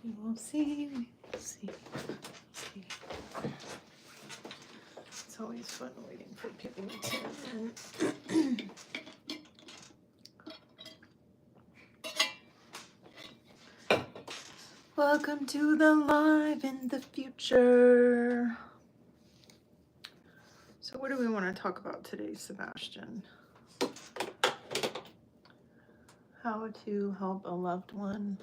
We will see. We will see. See. It's always fun waiting for people to come in. Welcome to the live in the future. So what do we want to talk about today, Sebastian? How to help a loved one.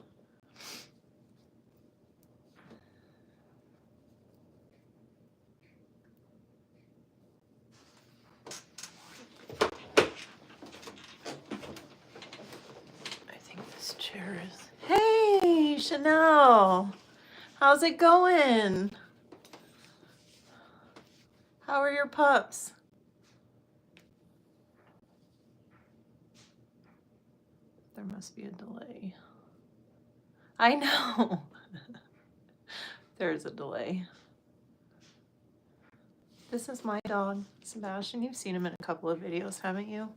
I think this chair is... Hey, Chanel. How's it going? How are your pups? There must be a delay. I know. There's a delay. This is my dog, Sebastian. You've seen him in a couple of videos, haven't you?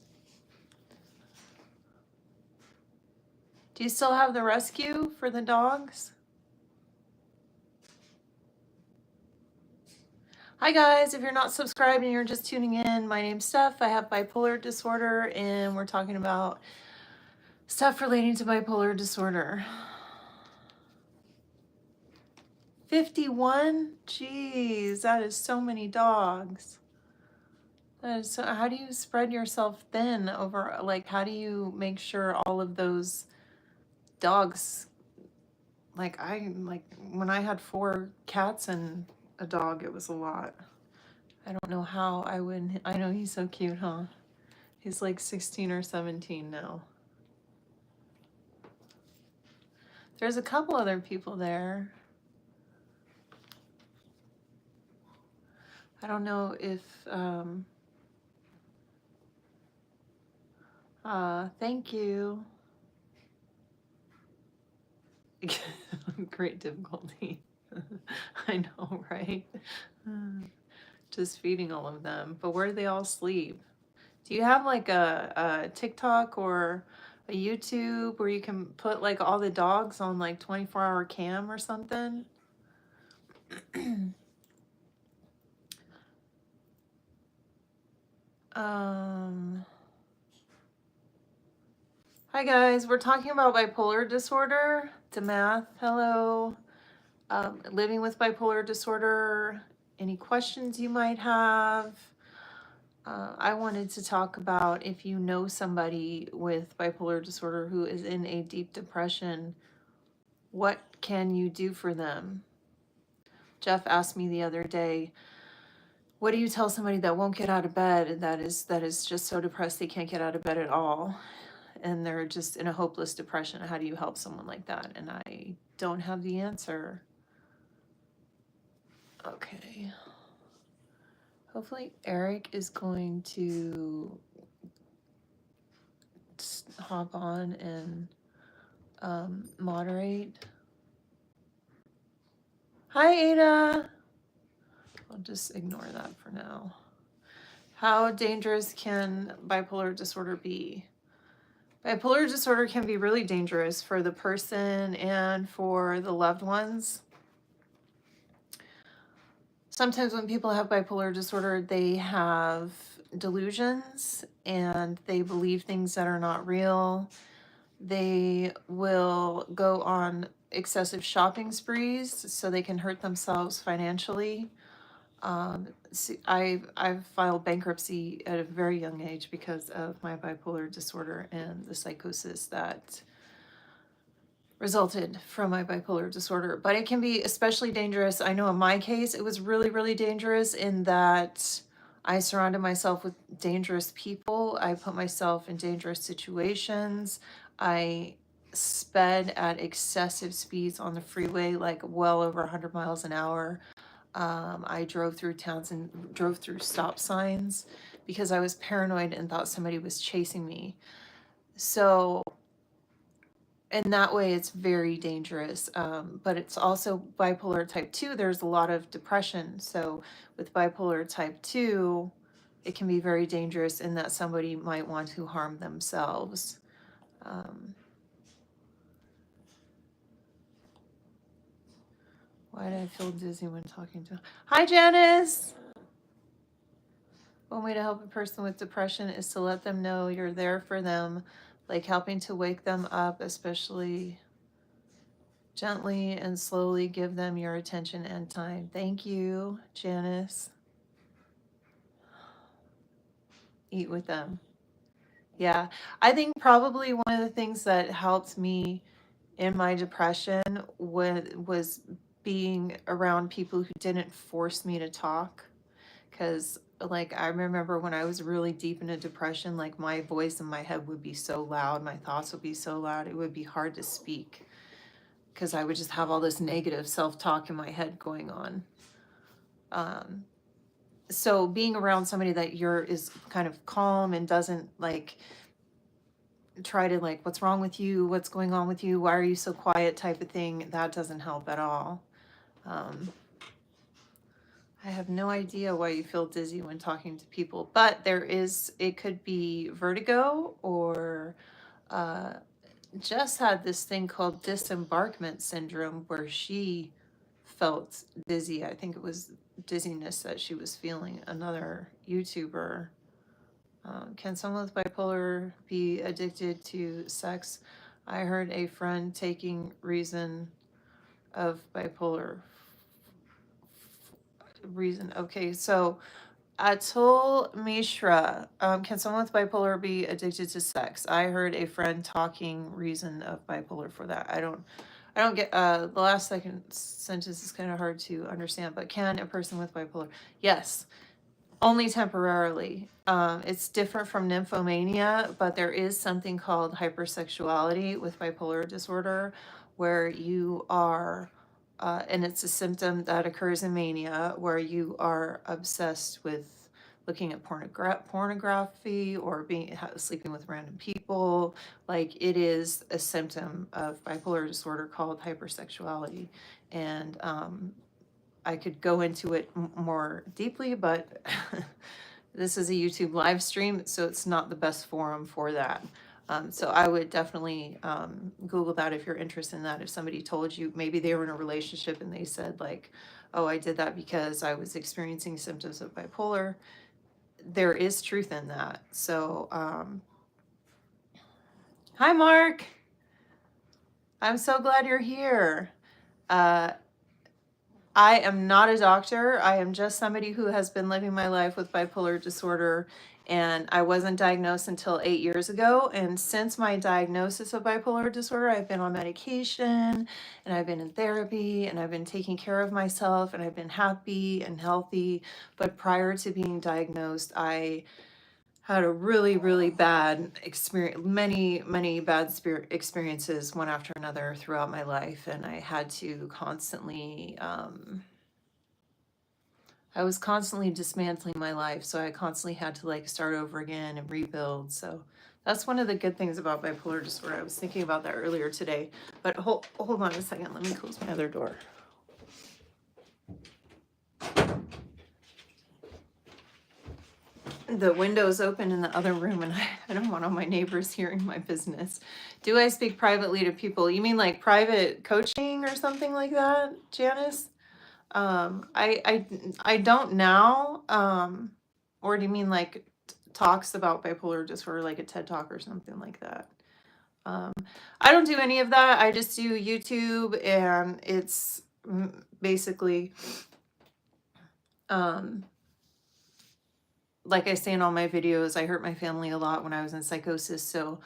Do you still have the rescue for the dogs? Hi guys, if you're not subscribed and you're just tuning in, my name's Steph. I have bipolar disorder and we're talking about stuff relating to bipolar disorder. 51? Jeez, that is so many dogs. That is so, how do you spread yourself thin over, like, how do you make sure all of those dogs, like when I had 4 cats and a dog, it was a lot. I don't know how I would, I know he's so cute, huh? He's like 16 or 17 now. There's a couple other people there. I don't know if, thank you. Great difficulty. I know, right? Just feeding all of them. But where do they all sleep? Do you have like a TikTok or a YouTube where you can put like all the dogs on like 24-hour cam or something? Hi guys, we're talking about bipolar disorder. Damath, hello. Living with bipolar disorder. Any questions you might have? I wanted to talk about if you know somebody with bipolar disorder who is in a deep depression, what can you do for them? Jeff asked me the other day, what do you tell somebody that won't get out of bed, that is just so depressed they can't get out of bed at all, and they're just in a hopeless depression? How do you help someone like that? And I don't have the answer. Okay. Hopefully Eric is going to hop on and moderate. Hi, Ada. I'll just ignore that for now. How dangerous can bipolar disorder be? Bipolar disorder can be really dangerous for the person and for the loved ones. Sometimes when people have bipolar disorder, they have delusions and they believe things that are not real. They will go on excessive shopping sprees so they can hurt themselves financially. I've filed bankruptcy at a very young age because of my bipolar disorder and the psychosis that resulted from my bipolar disorder. But it can be especially dangerous. I know in my case, it was really, really dangerous in that I surrounded myself with dangerous people. I put myself in dangerous situations. I sped at excessive speeds on the freeway, like well over 100 miles an hour. I drove through towns and drove through stop signs because I was paranoid and thought somebody was chasing me. So in that way, it's very dangerous. But it's also bipolar type 2. There's a lot of depression. So with bipolar type 2, it can be very dangerous in that somebody might want to harm themselves. Why do I feel dizzy when talking to? Hi, Janice. One way to help a person with depression is to let them know you're there for them, like helping to wake them up, especially gently and slowly give them your attention and time. Thank you, Janice. Eat with them. Yeah, I think probably one of the things that helped me in my depression was being around people who didn't force me to talk. Because, like, I remember when I was really deep into depression, like, my voice in my head would be so loud, my thoughts would be so loud, it would be hard to speak because I would just have all this negative self-talk in my head going on. So being around somebody that is kind of calm and doesn't like try to like, what's wrong with you? What's going on with you? Why are you so quiet type of thing? That doesn't help at all. I have no idea why you feel dizzy when talking to people, but it could be vertigo or Jess had this thing called disembarkment syndrome where she felt dizzy. I think it was dizziness that she was feeling. Another YouTuber. Can someone with bipolar be addicted to sex? I heard a friend taking reason of bipolar reason. Okay, so Atul Mishra, can someone with bipolar be addicted to sex? I heard a friend talking reason of bipolar for that. I don't get the last second sentence is kind of hard to understand, but can a person with bipolar? Yes, only temporarily. It's different from nymphomania, but there is something called hypersexuality with bipolar disorder where you are, and it's a symptom that occurs in mania where you are obsessed with looking at pornography or sleeping with random people. Like it is a symptom of bipolar disorder called hypersexuality. And I could go into it more deeply, but this is a YouTube live stream, so it's not the best forum for that. So I would definitely Google that if you're interested in that. If somebody told you maybe they were in a relationship and they said like, oh, I did that because I was experiencing symptoms of bipolar, there is truth in that. So, hi, Mark. I'm so glad you're here. I am not a doctor. I am just somebody who has been living my life with bipolar disorder, and I wasn't diagnosed until 8 years ago. And since my diagnosis of bipolar disorder, I've been on medication and I've been in therapy and I've been taking care of myself and I've been happy and healthy. But prior to being diagnosed, I had a really, really bad experience, many bad experiences, one after another throughout my life. And I had to constantly, I was constantly dismantling my life. So I constantly had to like start over again and rebuild. So that's one of the good things about bipolar disorder. I was thinking about that earlier today, but hold on a second. Let me close my other door. The window's open in the other room and I don't want all my neighbors hearing my business. Do I speak privately to people? You mean like private coaching or something like that, Janice? I don't now. Or do you mean like talks about bipolar disorder, like a TED Talk or something like that? I don't do any of that. I just do YouTube and it's basically, like I say in all my videos, I hurt my family a lot when I was in psychosis. So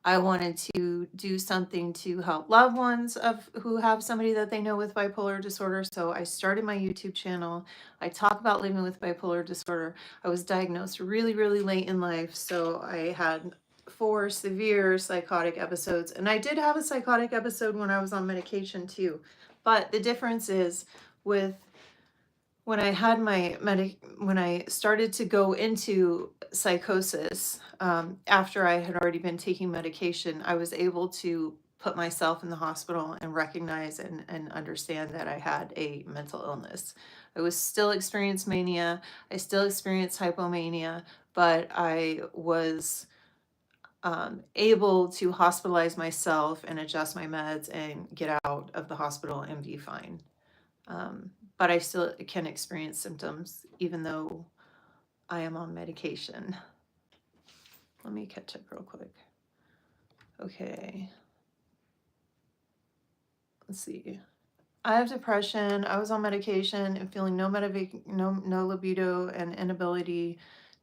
I wanted to do something to help loved ones of who have somebody that they know with bipolar disorder. So I started my YouTube channel. I talk about living with bipolar disorder. I was diagnosed really, really late in life. So I had 4 severe psychotic episodes. And I did have a psychotic episode when I was on medication too. But the difference is with when I had when I started to go into psychosis, after I had already been taking medication, I was able to put myself in the hospital and recognize and understand that I had a mental illness. I was still experiencing mania. I still experienced hypomania, but I was able to hospitalize myself and adjust my meds and get out of the hospital and be fine. But I still can experience symptoms even though I am on medication. Let me catch up real quick. Okay. Let's see. I have depression. I was on medication and feeling no libido and inability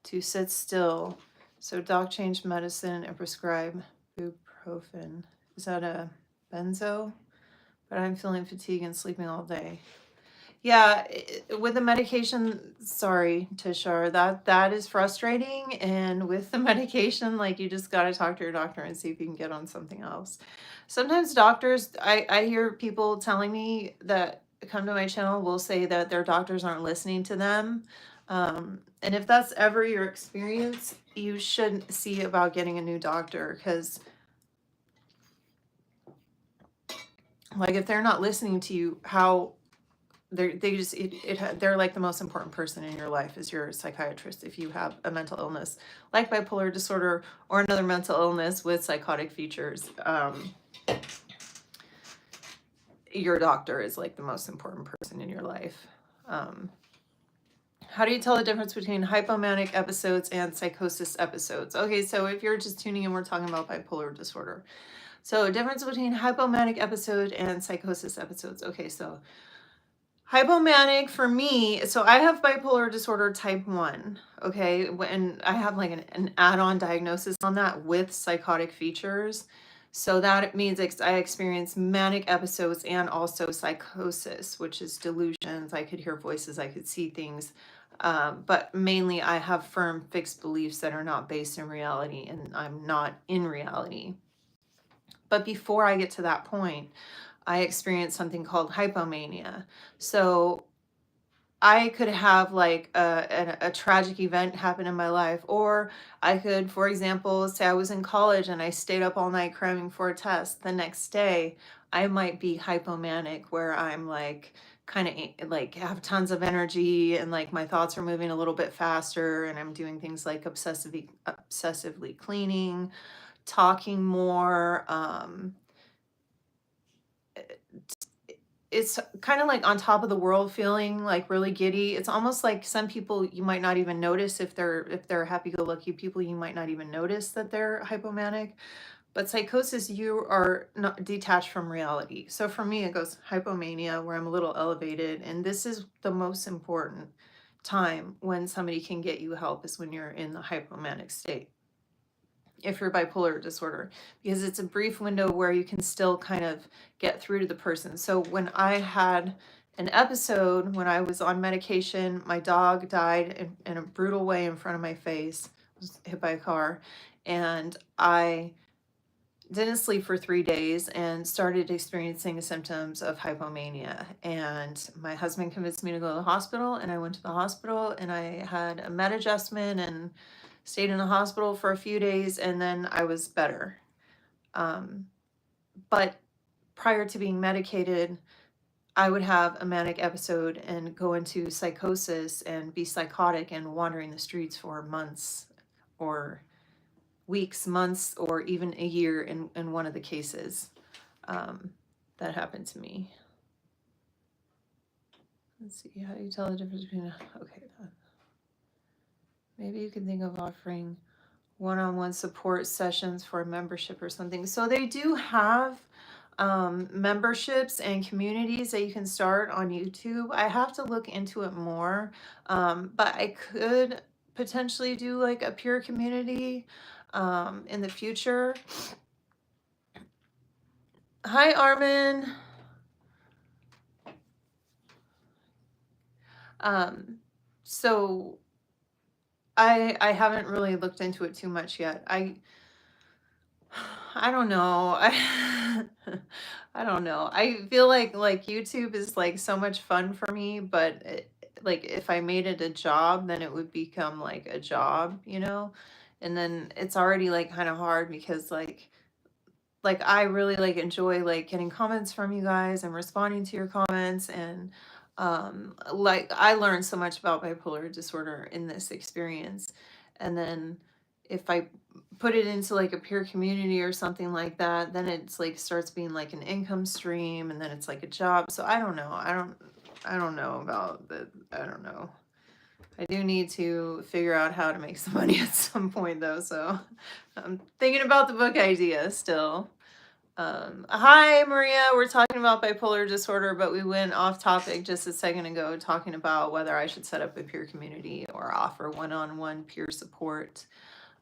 to sit still. So doc changed medicine and prescribed ibuprofen. Is that a benzo? But I'm feeling fatigue and sleeping all day. Yeah, with the medication, sorry, Tishar, that is frustrating. And with the medication, like you just got to talk to your doctor and see if you can get on something else. Sometimes doctors, I hear people telling me that come to my channel will say that their doctors aren't listening to them. And if that's ever your experience, you should see about getting a new doctor because, like, if they're not listening to you, how they're like the most important person in your life is your psychiatrist if you have a mental illness like bipolar disorder or another mental illness with psychotic features. Your doctor is like the most important person in your life. How do you tell the difference between hypomanic episodes and psychosis episodes? Okay, so if you're just tuning in, we're talking about bipolar disorder. So difference between hypomanic episode and psychosis episodes. Okay, so hypomanic for me, so I have bipolar disorder type 1, okay? And I have like an add-on diagnosis on that with psychotic features. So that means I experience manic episodes and also psychosis, which is delusions. I could hear voices, I could see things. But mainly I have firm fixed beliefs that are not based in reality and I'm not in reality. But before I get to that point, I experienced something called hypomania. So I could have like a tragic event happen in my life, or I could, for example, say I was in college and I stayed up all night cramming for a test. The next day, I might be hypomanic, where I'm like kind of like have tons of energy and like my thoughts are moving a little bit faster, and I'm doing things like obsessively cleaning, talking more. It's kind of like on top of the world feeling, like really giddy. It's almost like some people you might not even notice if they're happy-go-lucky people, you might not even notice that they're hypomanic. But psychosis, you are not detached from reality. So for me, it goes hypomania, where I'm a little elevated, and this is the most important time when somebody can get you help is when you're in the hypomanic state if you're bipolar disorder, because it's a brief window where you can still kind of get through to the person. So when I had an episode when I was on medication, my dog died in a brutal way in front of my face, was hit by a car, and I didn't sleep for 3 days and started experiencing the symptoms of hypomania. And my husband convinced me to go to the hospital, and I went to the hospital and I had a med adjustment and stayed in the hospital for a few days, and then I was better. But prior to being medicated, I would have a manic episode and go into psychosis and be psychotic and wandering the streets for months or weeks, months, or even a year in one of the cases that happened to me. Let's see, how do you tell the difference between, okay, maybe you can think of offering one-on-one support sessions for a membership or something. So they do have memberships and communities that you can start on YouTube. I have to look into it more, but I could potentially do like a peer community in the future. Hi, Armin. So I haven't really looked into it too much yet. I don't know. I don't know. I feel like YouTube is like so much fun for me, but like if I made it a job, then it would become like a job, you know? And then it's already like kind of hard because like I really like enjoy like getting comments from you guys and responding to your comments, and like I learned so much about bipolar disorder in this experience. And then if I put it into like a peer community or something like that, then it's like starts being like an income stream, and then it's like a job. So I don't know. I don't know about the, I don't know. I do need to figure out how to make some money at some point though, so I'm thinking about the book idea still. Hi Maria, we're talking about bipolar disorder, but we went off topic just a second ago talking about whether I should set up a peer community or offer one-on-one peer support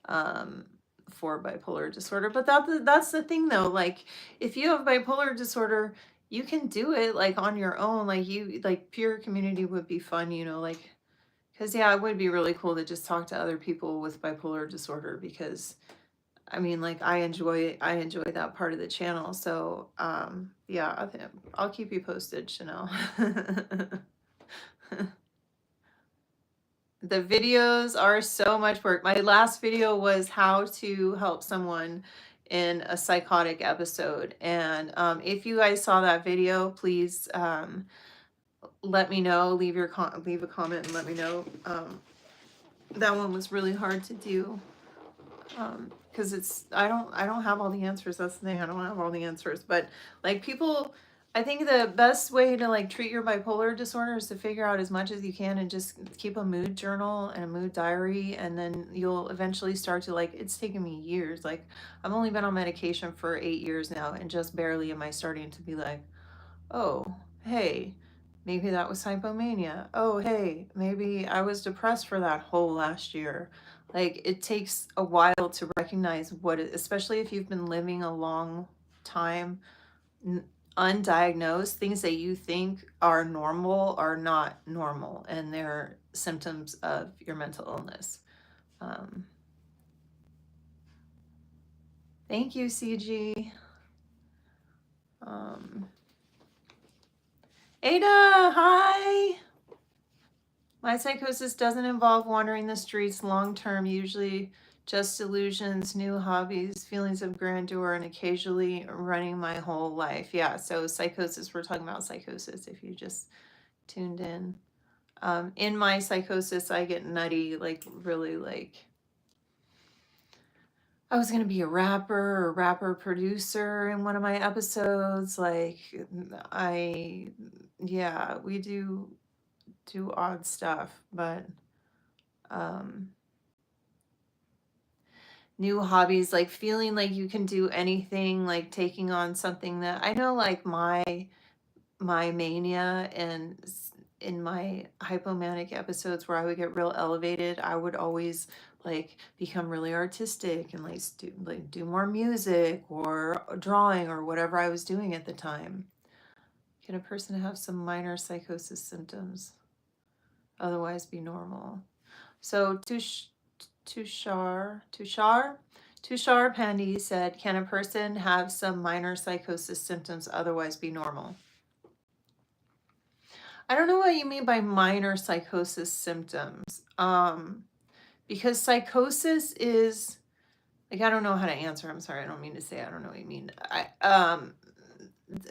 um, for bipolar disorder. But that's the thing though, like if you have bipolar disorder, you can do it like on your own. Like you, like peer community would be fun, you know, like because yeah, it would be really cool to just talk to other people with bipolar disorder because I mean, like I enjoy that part of the channel. So yeah, I'll keep you posted, Chanel. The videos are so much work. My last video was how to help someone in a psychotic episode. And if you guys saw that video, please let me know. Leave a comment and let me know. That one was really hard to do because it's I don't have all the answers. That's the thing. I don't have all the answers. But like people, I think the best way to like treat your bipolar disorder is to figure out as much as you can and just keep a mood journal and a mood diary, and then you'll eventually start to like. It's taken me years. Like I've only been on medication for 8 years now, and just barely am I starting to be like, oh, hey, maybe that was hypomania. Oh, hey, maybe I was depressed for that whole last year. Like it takes a while to recognize what it, especially if you've been living a long time undiagnosed, things that you think are normal are not normal and they're symptoms of your mental illness. Thank you, CG. Ada, hi. My psychosis doesn't involve wandering the streets long term, usually just delusions, new hobbies, feelings of grandeur, and occasionally running my whole life. Yeah, so psychosis, we're talking about psychosis if you just tuned in. In my psychosis, I get nutty, like really like I was going to be a rapper or rapper producer in one of my episodes. Like yeah, we do odd stuff, but new hobbies, like feeling like you can do anything, like taking on something that I know, like my mania and in my hypomanic episodes where I would get real elevated, I would always like become really artistic and like do more music or drawing or whatever I was doing at the time. Can a person have some minor psychosis symptoms, otherwise be normal? So Tushar Pandy said, can a person have some minor psychosis symptoms, otherwise be normal? I don't know what you mean by minor psychosis symptoms. Because psychosis is like, I don't know how to answer. I'm sorry. I don't mean to say I don't know what you mean.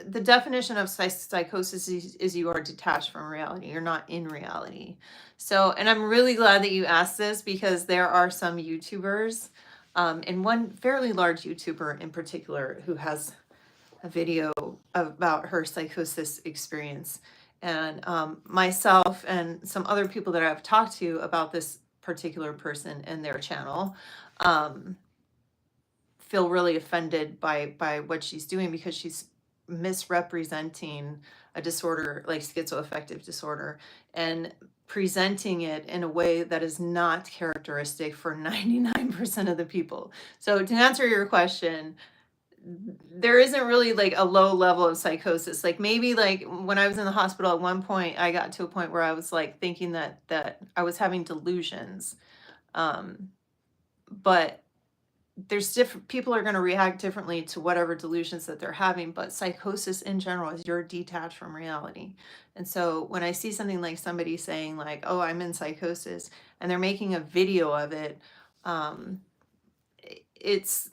The definition of psychosis is you are detached from reality. You're not in reality. So, and I'm really glad that you asked this because there are some YouTubers, and one fairly large YouTuber in particular who has a video about her psychosis experience. And myself and some other people that I've talked to about this particular person and their channel feel really offended by what she's doing because she's misrepresenting a disorder like schizoaffective disorder and presenting it in a way that is not characteristic for 99% of the people. So to answer your question, there isn't really like a low level of psychosis. Like maybe like when I was in the hospital at one point, I got to a point where I was like thinking that I was having delusions. But there's different people are going to react differently to whatever delusions that they're having, but psychosis in general is you're detached from reality. And so when I see something like somebody saying like, oh, I'm in psychosis, and they're making a video of it, it's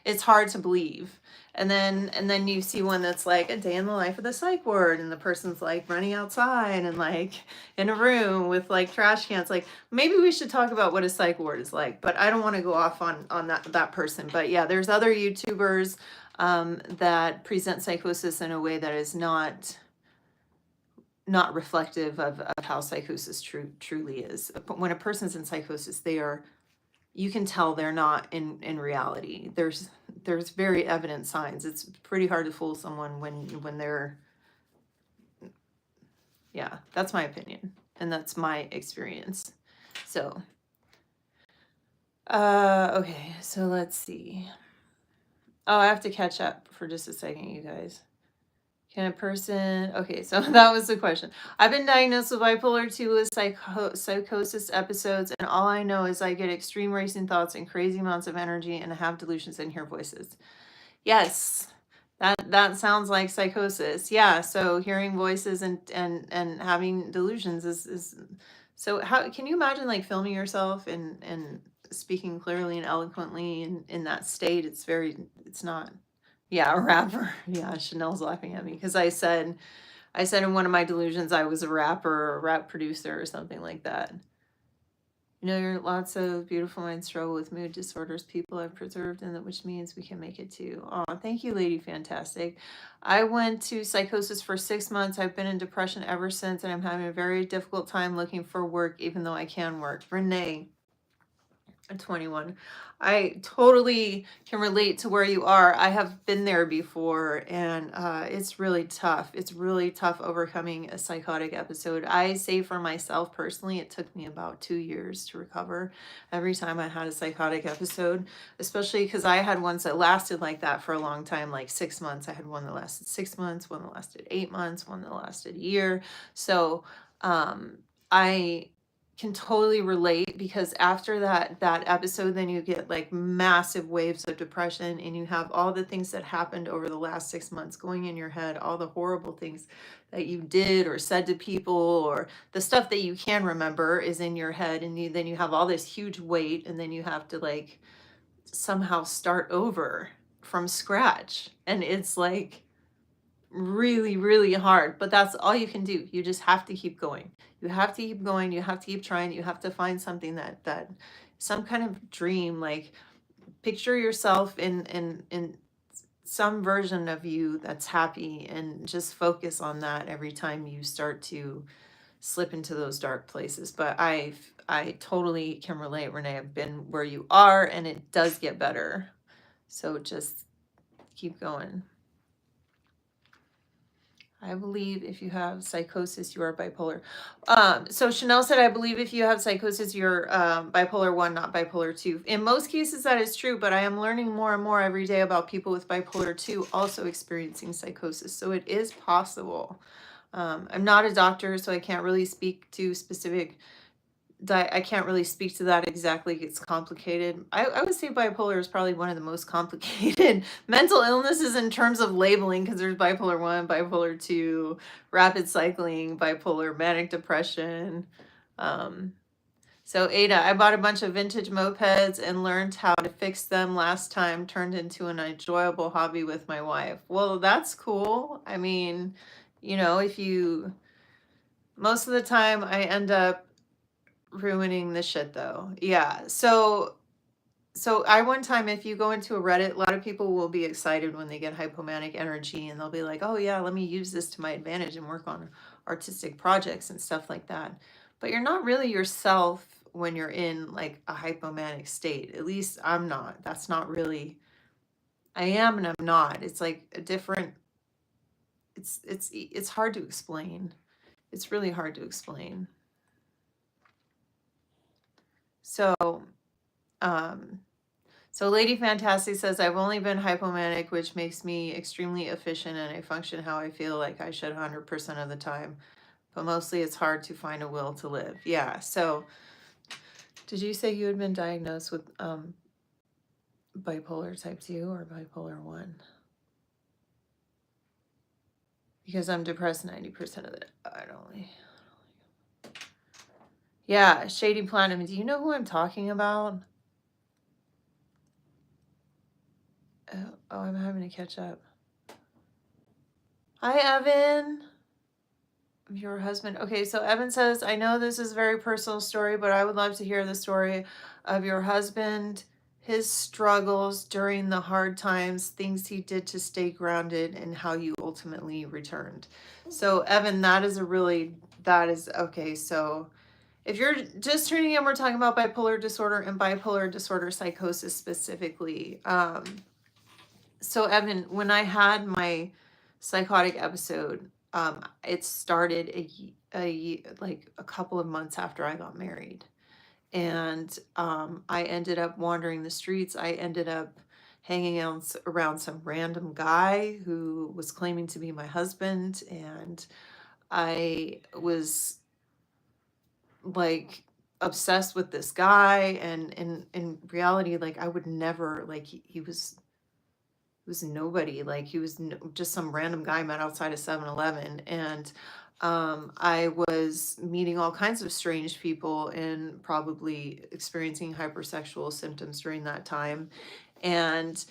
it's hard to believe. And then you see one that's like a day in the life of the psych ward, and the person's like running outside and like in a room with like trash cans. Like maybe we should talk about what a psych ward is like, but I don't want to go off on that person. But yeah, there's other YouTubers that present psychosis in a way that is not not reflective of how psychosis truly is. When a person's in psychosis, you can tell they're not in reality. There's very evident signs. It's pretty hard to fool someone when they're, yeah, that's my opinion, and that's my experience. So okay, so let's see. Oh, I have to catch up for just a second, you guys. Can a person, okay, so that was the question. I've been diagnosed with bipolar 2 with psychosis episodes, and all I know is I get extreme racing thoughts and crazy amounts of energy, and I have delusions and hear voices. Yes, that sounds like psychosis. Yeah, so hearing voices and having delusions is so how can you imagine like filming yourself and speaking clearly and eloquently in that state? It's not. Yeah, a rapper. Yeah, Chanel's laughing at me because I said in one of my delusions I was a rapper or a rap producer or something like that. You know, lots of beautiful minds struggle with mood disorders. People have preserved, and that which means we can make it too. Oh, thank you, Lady Fantastic. I went to psychosis for 6 months. I've been in depression ever since, and I'm having a very difficult time looking for work, even though I can work. Renee, 21. I totally can relate to where you are. I have been there before, and it's really tough. It's really tough overcoming a psychotic episode. I say for myself personally, it took me about 2 years to recover every time I had a psychotic episode, especially because I had ones that lasted like that for a long time, like 6 months. I had one that lasted 6 months, one that lasted 8 months, one that lasted a year. So I can totally relate because after that episode, then you get like massive waves of depression, and you have all the things that happened over the last 6 months going in your head, all the horrible things that you did or said to people, or the stuff that you can remember is in your head, and then you have all this huge weight, and then you have to like somehow start over from scratch, and it's like really, really hard, but that's all you can do. You just have to keep going. You have to keep going. You have to keep trying. You have to find something that some kind of dream, like picture yourself in some version of you that's happy, and just focus on that every time you start to slip into those dark places. But I totally can relate, Renee. I've been where you are, and it does get better. So just keep going. I believe if you have psychosis, you are bipolar. So Chanel said, I believe if you have psychosis, you're bipolar 1, not bipolar 2. In most cases, that is true, but I am learning more and more every day about people with bipolar 2 also experiencing psychosis. So it is possible. I'm not a doctor, so I can't really speak to specific I can't really speak to that exactly. It's complicated. I would say bipolar is probably one of the most complicated mental illnesses in terms of labeling, because there's bipolar 1, bipolar 2, rapid cycling, bipolar, manic depression. So Ada, I bought a bunch of vintage mopeds and learned how to fix them last time, turned into an enjoyable hobby with my wife. Well, that's cool. I mean, you know, most of the time I end up ruining the shit though. Yeah. So I one time, if you go into a Reddit, a lot of people will be excited when they get hypomanic energy, and they'll be like, oh yeah, let me use this to my advantage and work on artistic projects and stuff like that. But you're not really yourself when you're in like a hypomanic state. At least I'm not. That's not really, I am and I'm not. It's like a different, it's hard to explain. It's really hard to explain. So, so Lady Fantastic says, I've only been hypomanic, which makes me extremely efficient, and I function how I feel like I should 100% of the time. But mostly it's hard to find a will to live. Yeah. So did you say you had been diagnosed with bipolar type 2 or bipolar 1? Because I'm depressed 90% of the time. Yeah, Shady Platinum. Do you know who I'm talking about? Oh, I'm having to catch up. Hi, Evan. Your husband. Okay, so Evan says, I know this is a very personal story, but I would love to hear the story of your husband, his struggles during the hard times, things he did to stay grounded, and how you ultimately returned. So, Evan, that is okay. So, if you're just tuning in, we're talking about bipolar disorder and bipolar disorder psychosis specifically. So, Evan, when I had my psychotic episode, it started like a couple of months after I got married. And I ended up wandering the streets. I ended up hanging out around some random guy who was claiming to be my husband. And I was like obsessed with this guy. And in reality, like I would never, like he was nobody. Like he was just some random guy I met outside of 7-Eleven. And I was meeting all kinds of strange people and probably experiencing hypersexual symptoms during that time. And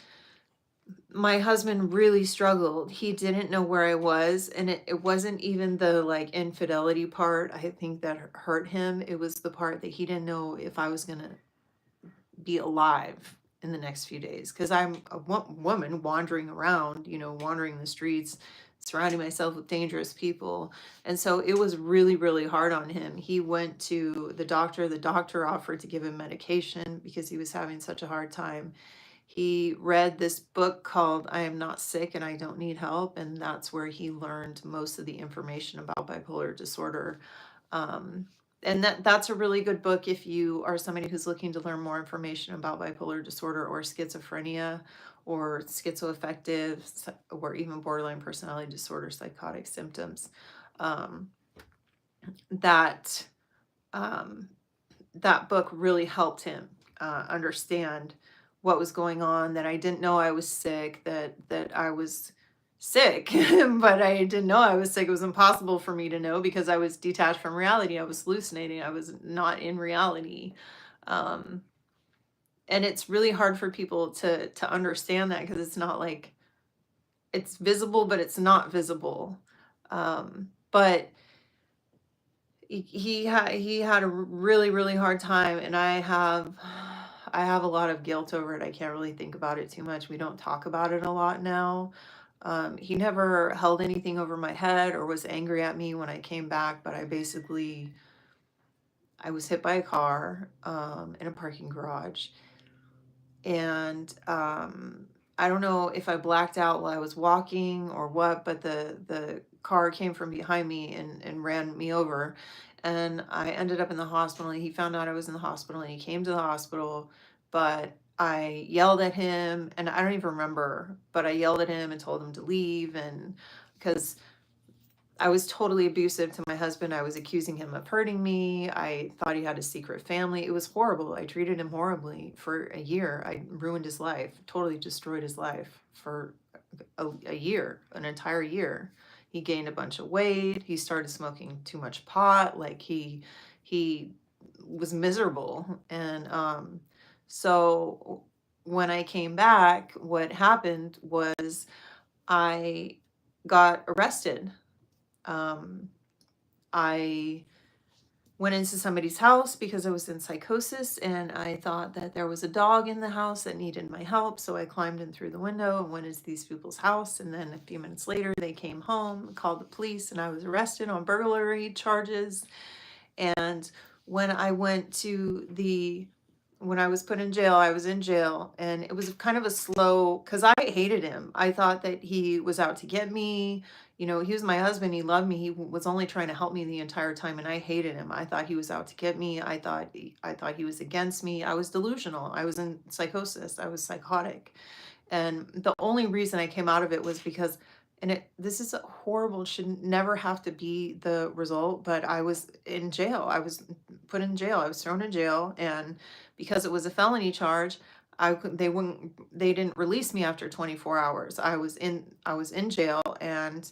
my husband really struggled. He didn't know where I was. And it wasn't even the like infidelity part, I think, that hurt him. It was the part that he didn't know if I was going to be alive in the next few days, because I'm a woman wandering around, wandering the streets, surrounding myself with dangerous people. And so it was really, really hard on him. He went to the doctor. The doctor offered to give him medication because he was having such a hard time. He read this book called I Am Not Sick and I Don't Need Help. And that's where he learned most of the information about bipolar disorder. And that's a really good book if you are somebody who's looking to learn more information about bipolar disorder or schizophrenia or schizoaffective or even borderline personality disorder psychotic symptoms. Um, that that book really helped him understand what was going on, that I didn't know I was sick, that I was sick, but I didn't know I was sick. It was impossible for me to know because I was detached from reality. I was hallucinating. I was not in reality. Um, and it's really hard for people to understand that because it's not like it's visible, but it's not visible. But he had a really, really hard time, and I have a lot of guilt over it. I can't really think about it too much. We don't talk about it a lot now. He never held anything over my head or was angry at me when I came back, but I was hit by a car in a parking garage. And I don't know if I blacked out while I was walking or what, but the car came from behind me and ran me over. And I ended up in the hospital. And he found out I was in the hospital and he came to the hospital. But I yelled at him, and I don't even remember, but I yelled at him and told him to leave. And because I was totally abusive to my husband. I was accusing him of hurting me. I thought he had a secret family. It was horrible. I treated him horribly for a year. I ruined his life, totally destroyed his life for a year, an entire year. He gained a bunch of weight. He started smoking too much pot. Like he was miserable. And so when I came back, what happened was I got arrested. I went into somebody's house because I was in psychosis, and I thought that there was a dog in the house that needed my help. So I climbed in through the window and went into these people's house. And then a few minutes later, they came home, called the police, and I was arrested on burglary charges. And when I went to when I was put in jail, I was in jail, and it was kind of a slow, because I hated him. I thought that he was out to get me. He was my husband. He loved me. He was only trying to help me the entire time, and I hated him. I thought he was out to get me. I thought he was against me. I was delusional. I was in psychosis. I was psychotic. And the only reason I came out of it was because, this is horrible, should never have to be the result, but I was in jail. I was put in jail. I was thrown in jail, and because it was a felony charge, they didn't release me after 24 hours. I was in jail. And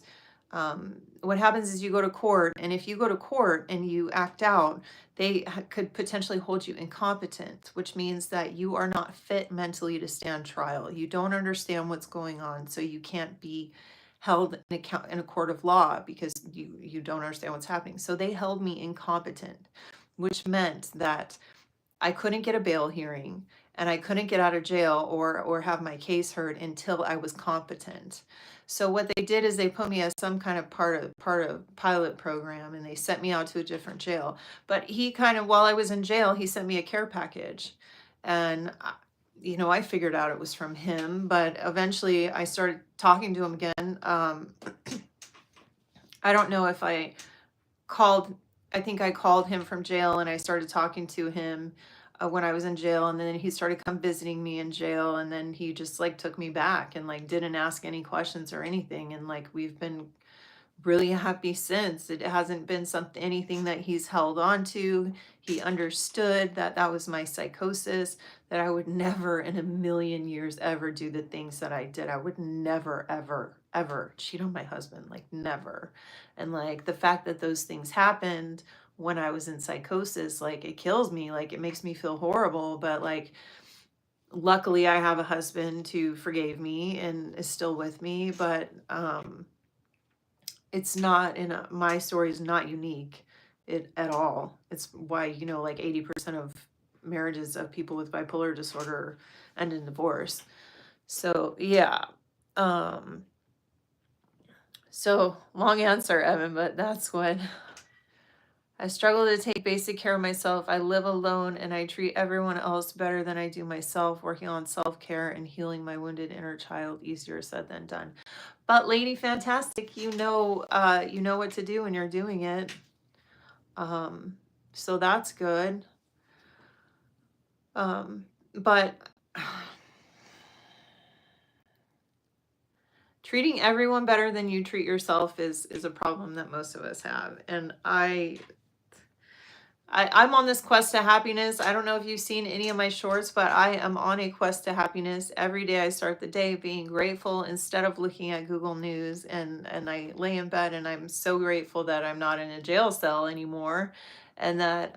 what happens is you go to court, and if you go to court and you act out, they could potentially hold you incompetent, which means that you are not fit mentally to stand trial. You don't understand what's going on, so you can't be held in a court of law because you don't understand what's happening. So they held me incompetent, which meant that I couldn't get a bail hearing, and I couldn't get out of jail or have my case heard until I was competent. So what they did is they put me as some kind of part of pilot program, and they sent me out to a different jail. But he kind of, while I was in jail, he sent me a care package, and I figured out it was from him. But eventually, I started talking to him again. I don't know if I called. I think I called him from jail, and I started talking to him when I was in jail, and then he started come visiting me in jail, and then he just like took me back and like didn't ask any questions or anything, and like we've been really happy since. It hasn't been anything that he's held on to. He understood that that was my psychosis, that I would never in a million years ever do the things that I did. I would never, ever, ever cheat on my husband, like never. And like the fact that those things happened when I was in psychosis, like it kills me, like it makes me feel horrible. But like, luckily, I have a husband who forgave me and is still with me. But it's not my story is not unique at all. It's why, like 80% of marriages of people with bipolar disorder end in divorce. So yeah. Um, so long answer, Evan, but that's what I struggle to take basic care of myself. I live alone and I treat everyone else better than I do myself. Working on self-care and healing my wounded inner child, easier said than done. But Lady Fantastic, you know what to do and you're doing it. So that's good. But treating everyone better than you treat yourself is a problem that most of us have. And I'm on this quest to happiness. I don't know if you've seen any of my shorts, but I am on a quest to happiness. Every day I start the day being grateful instead of looking at Google News, and I lay in bed and I'm so grateful that I'm not in a jail cell anymore, and that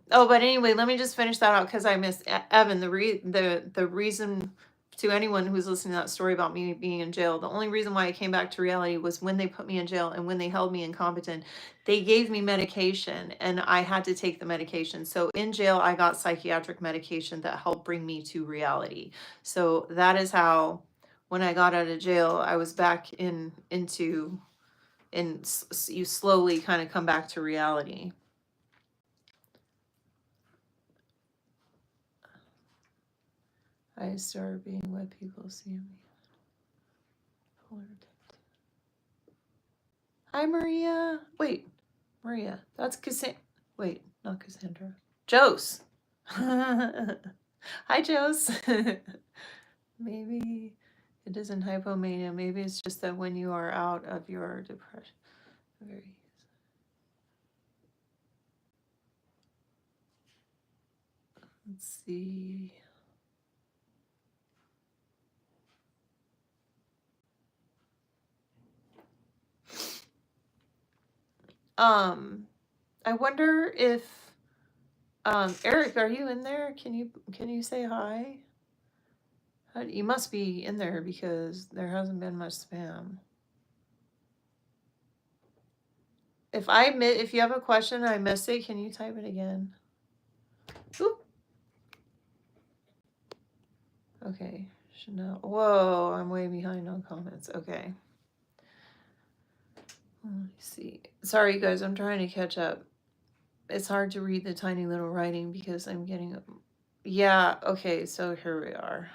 but anyway, let me just finish that out because I missed Evan. The reason, to anyone who's listening to that story about me being in jail, the only reason why I came back to reality was when they put me in jail and when they held me incompetent. They gave me medication and I had to take the medication. So in jail, I got psychiatric medication that helped bring me to reality. So that is how, when I got out of jail, I was back you slowly kind of come back to reality. I started being what people see in me. Hi, Maria. Wait, Maria. That's Cassandra. Wait, not Cassandra. Jose. Hi, Jose. Maybe it isn't hypomania. Maybe it's just that when you are out of your depression. Let's see. I wonder if Eric, are you in there? Can you say hi? You must be in there because there hasn't been much spam. If you have a question and I missed it, can you type it again? Oop. Okay. Chanel. Whoa, I'm way behind on comments. Okay. Let me see. Sorry, you guys, I'm trying to catch up. It's hard to read the tiny little writing because I'm getting... Yeah, okay, so here we are.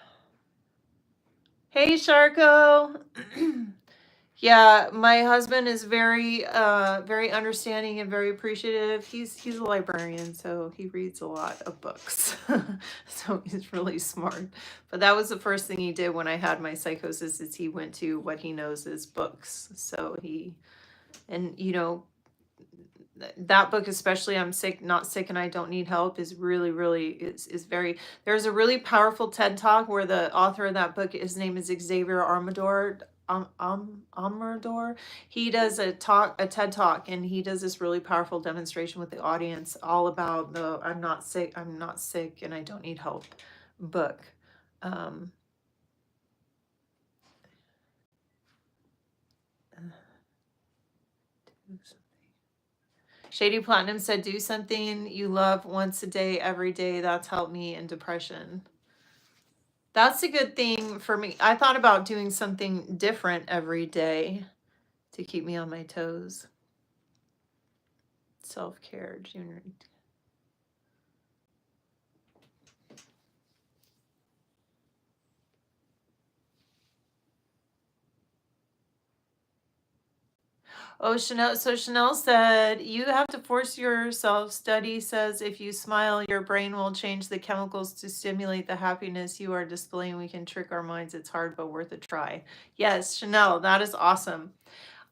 Hey, Sharko! Yeah, my husband is very very understanding and very appreciative. He's a librarian, so he reads a lot of books. So he's really smart. But that was the first thing he did when I had my psychosis, is he went to what he knows is books. So that book, especially I'm Sick, Not Sick, and I Don't Need Help, is really, really is very... There's a really powerful TED Talk where the author of that book, his name is Xavier Amador. Amador. He does a TED Talk, and he does this really powerful demonstration with the audience all about the I'm not sick, and I don't need help book. Shady Platinum said, do something you love once a day, every day. That's helped me in depression. That's a good thing for me. I thought about doing something different every day to keep me on my toes. Self-care, Junior. Oh, Chanel. So Chanel said, you have to force yourself. Study says if you smile, your brain will change the chemicals to stimulate the happiness you are displaying. We can trick our minds. It's hard, but worth a try. Yes, Chanel, that is awesome.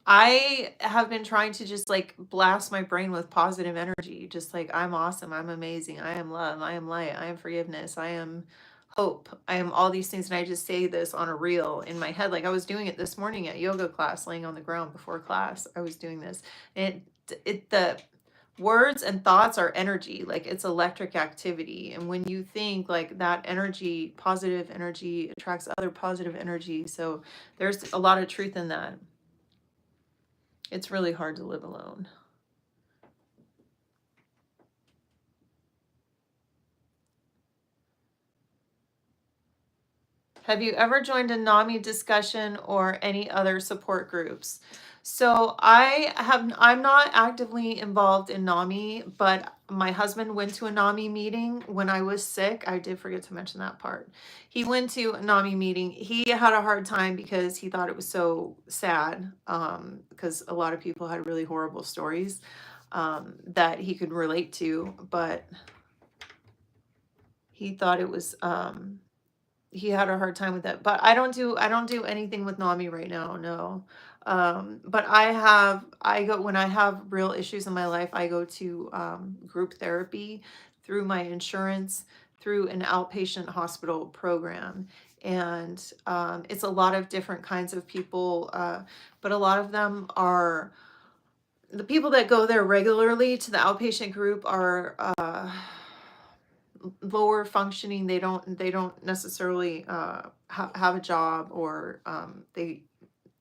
I have been trying to just like blast my brain with positive energy, just like I'm awesome, I'm amazing, I am love, I am light, I am forgiveness, I am hope, I am all these things. And I just say this on a reel in my head. Like I was doing it this morning at yoga class, laying on the ground before class. I was doing this. And the words and thoughts are energy, like it's electric activity. And when you think like that energy, positive energy attracts other positive energy. So there's a lot of truth in that. It's really hard to live alone. Have you ever joined a NAMI discussion or any other support groups? So I'm not actively involved in NAMI, but my husband went to a NAMI meeting when I was sick. I did forget to mention that part. He went to a NAMI meeting. He had a hard time because he thought it was so sad, because a lot of people had really horrible stories that he could relate to, but he thought it was he had a hard time with it. But I don't do anything with NAMI right now, no. But I go when I have real issues in my life, I go to group therapy through my insurance, through an outpatient hospital program. And it's a lot of different kinds of people, but a lot of them are the people that go there regularly to the outpatient group are lower functioning. They don't necessarily have a job, or they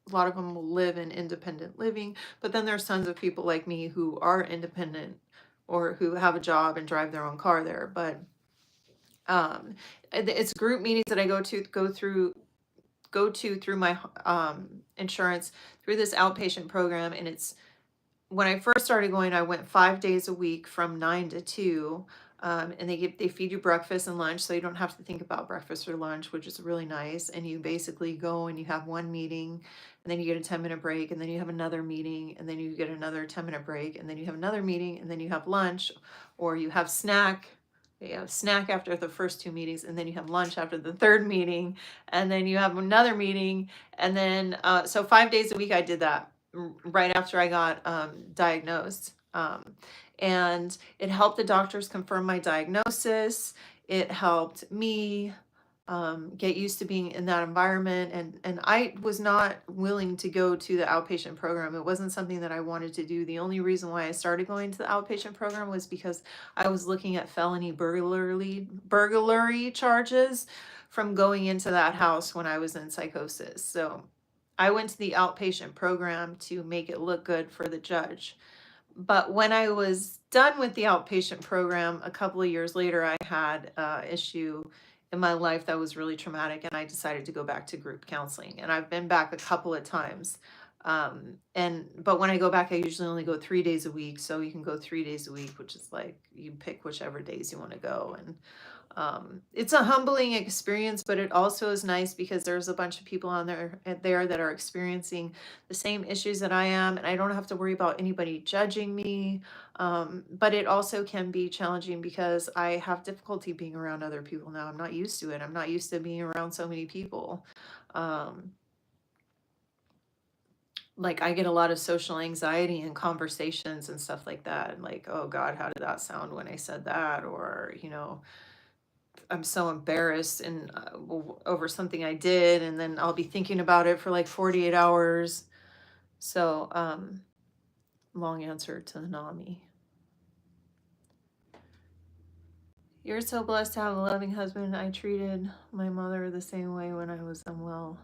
a lot of them will live in independent living. But then there's tons of people like me who are independent or who have a job and drive their own car there. But it's group meetings that I go to through my insurance, through this outpatient program. And it's when I first started going, I went 5 days a week from 9 to 2. And they feed you breakfast and lunch, so you don't have to think about breakfast or lunch, which is really nice. And you basically go and you have one meeting, and then you get a 10-minute break, and then you have another meeting, and then you get another 10-minute break, and then you have another meeting, and then you have lunch, or you have snack. You have snack after the first two meetings, and then you have lunch after the third meeting, and then you have another meeting, and then so 5 days a week I did that right after I got diagnosed. And it helped the doctors confirm my diagnosis. It helped me get used to being in that environment. And I was not willing to go to the outpatient program. It wasn't something that I wanted to do. The only reason why I started going to the outpatient program was because I was looking at felony burglary charges from going into that house when I was in psychosis. So I went to the outpatient program to make it look good for the judge. But when I was done with the outpatient program, a couple of years later, I had an issue in my life that was really traumatic, and I decided to go back to group counseling. And I've been back a couple of times. But when I go back, I usually only go 3 days a week. So you can go 3 days a week, which is like you pick whichever days you want to go. And it's a humbling experience, but it also is nice because there's a bunch of people on there that are experiencing the same issues that I am, and I don't have to worry about anybody judging me. But it also can be challenging because I have difficulty being around other people now. I'm not used to it. I'm not used to being around so many people. Like I get a lot of social anxiety in conversations and stuff like that. And like, oh God, how did that sound when I said that? Or, I'm so embarrassed and over something I did, and then I'll be thinking about it for like 48 hours. So, long answer to the NAMI. You're so blessed to have a loving husband. I treated my mother the same way when I was unwell.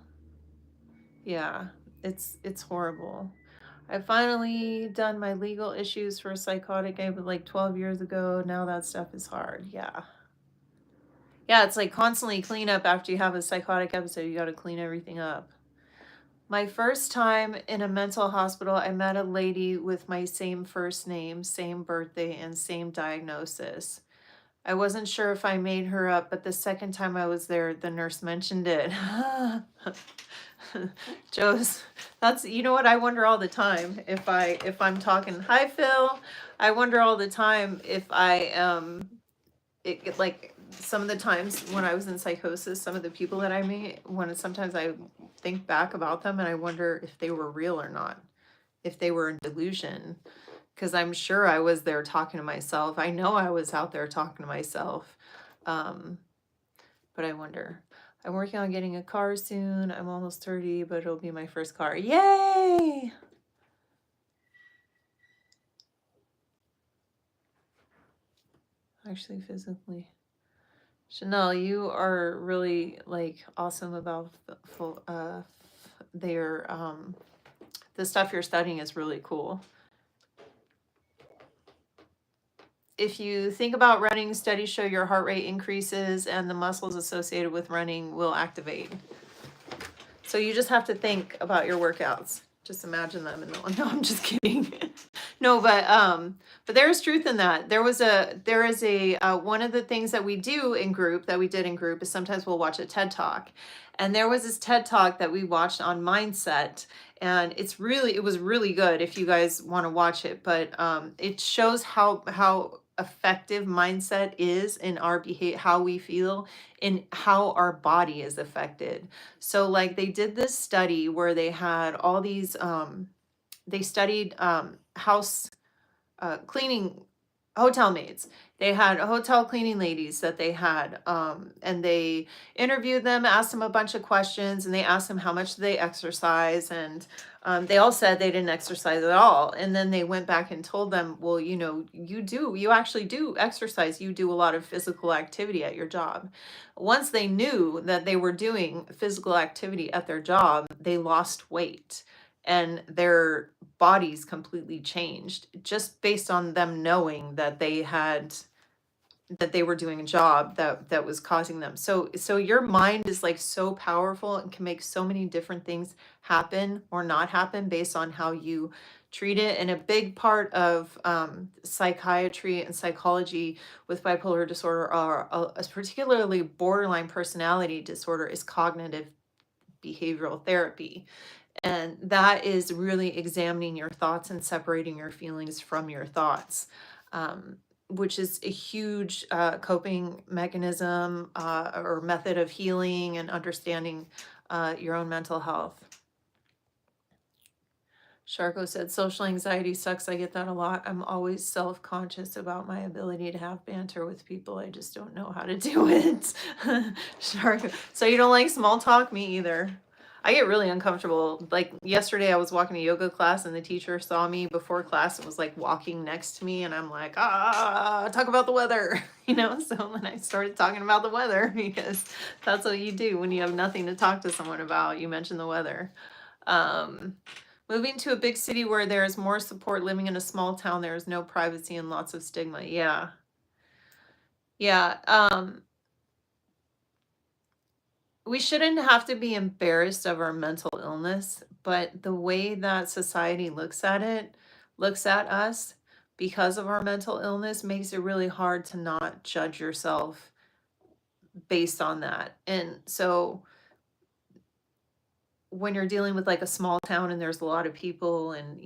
Yeah, it's horrible. I finally done my legal issues for a psychotic I was like 12 years ago. Now that stuff is hard. Yeah. Yeah, it's like constantly clean up after you have a psychotic episode. You got to clean everything up. My first time in a mental hospital, I met a lady with my same first name, same birthday, and same diagnosis. I wasn't sure if I made her up, but the second time I was there, the nurse mentioned it. Joe's, that's, you know what, I wonder all the time if I'm talking, hi Phil, I wonder all the time if I like some of the times when I was in psychosis, some of the people that I meet, when sometimes I think back about them and I wonder if they were real or not, if they were in delusion, because I'm sure I was there talking to myself. I know I was out there talking to myself. Um, but I wonder. I'm working on getting a car soon. I'm almost 30, but it'll be my first car. Yay! Actually, physically. Chanel, you are really like awesome about their the stuff you're studying is really cool. If you think about running, studies show your heart rate increases and the muscles associated with running will activate. So you just have to think about your workouts. Just imagine them and no, I'm just kidding. No, but there is truth in that. There is a one of the things that we do in group that we did in group is sometimes we'll watch a TED Talk. And there was this TED Talk that we watched on mindset, and it was really good if you guys want to watch it, but it shows how effective mindset is in our behavior, how we feel, and how our body is affected. So like they did this study where they had all these they studied house cleaning hotel maids. They had hotel cleaning ladies that they had, and they interviewed them, asked them a bunch of questions, and they asked them how much they exercise, and they all said they didn't exercise at all. And then they went back and told them, well, you know, you actually do exercise. You do a lot of physical activity at your job. Once they knew that they were doing physical activity at their job, they lost weight and their bodies completely changed just based on them knowing that they were doing a job that was causing them. So your mind is like so powerful and can make so many different things happen or not happen based on how you treat it. And a big part of psychiatry and psychology with bipolar disorder, are particularly borderline personality disorder, is cognitive behavioral therapy. And that is really examining your thoughts and separating your feelings from your thoughts, which is a huge coping mechanism or method of healing and understanding your own mental health. Sharko said, social anxiety sucks. I get that a lot. I'm always self-conscious about my ability to have banter with people. I just don't know how to do it. Sharko. So you don't like small talk? Me either. I get really uncomfortable. Like yesterday I was walking to yoga class and the teacher saw me before class and was like walking next to me, and I'm like, talk about the weather, you know? So then I started talking about the weather because that's what you do when you have nothing to talk to someone about. You mention the weather. Moving to a big city where there is more support, living in a small town, there is no privacy and lots of stigma. Yeah. Yeah. We shouldn't have to be embarrassed of our mental illness, but the way that society looks at it, looks at us because of our mental illness, makes it really hard to not judge yourself based on that. And so when you're dealing with like a small town and there's a lot of people, and